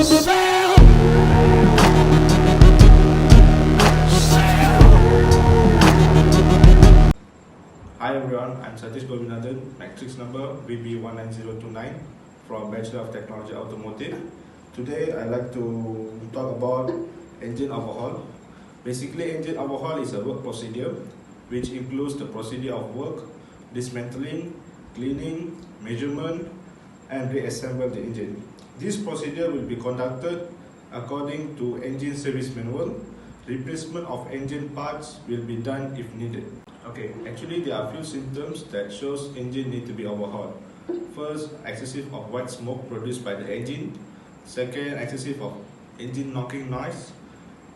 Hi everyone, I'm Satish Gobinathan, matrix number VB19029 from Bachelor of Technology Automotive. Today I'd like to talk about engine overhaul. Basically, engine overhaul is a work procedure which includes the procedure of work, dismantling, cleaning, measurement, and reassemble the engine. This procedure will be conducted according to engine service manual. Replacement of engine parts will be done if needed. Okay, actually there are few symptoms that shows engine need to be overhauled. First, excessive of white smoke produced by the engine. Second, excessive of engine knocking noise.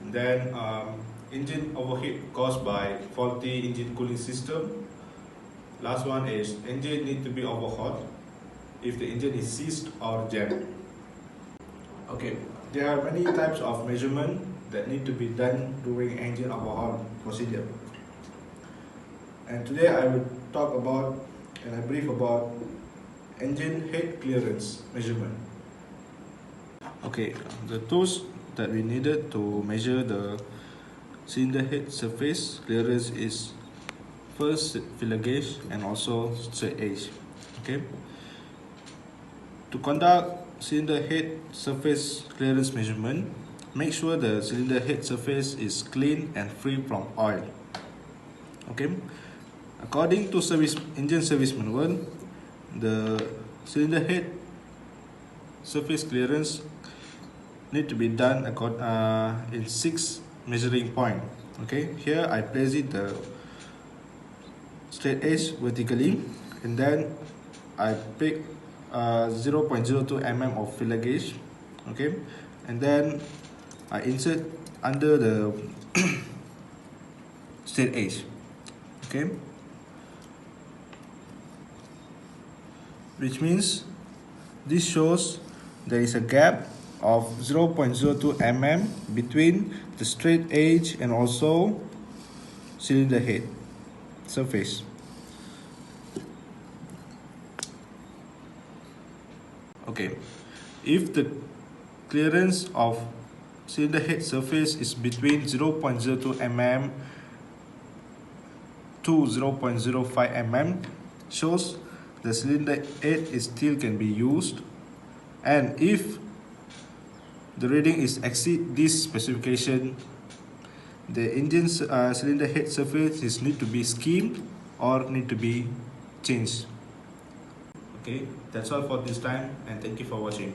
Then engine overheat caused by faulty engine cooling system. Last one is engine need to be overhauled if the engine is seized or jammed. Okay, there are many types of measurement that need to be done during engine overhaul procedure. And today I will talk about and I brief about engine head clearance measurement. Okay, the tools that we needed to measure the cylinder head surface clearance is first filler gauge and also straight edge. Okay, to conduct cylinder head surface clearance measurement, make sure the cylinder head surface is clean and free from oil. Okay, according to engine service manual, the cylinder head surface clearance need to be done in 6 measuring point. Okay, here I place it the straight edge vertically, and then I pick 0.02 mm of filler gauge. Okay, and then I insert under the straight edge. Okay, which means this shows there is a gap of 0.02 mm between the straight edge and also cylinder head surface. Okay, if the clearance of cylinder head surface is between 0.02 mm to 0.05 mm, shows the cylinder head is still can be used, and if the reading is exceed this specification, the engine cylinder head surface is need to be skimmed or need to be changed. Okay, that's all for this time, and thank you for watching.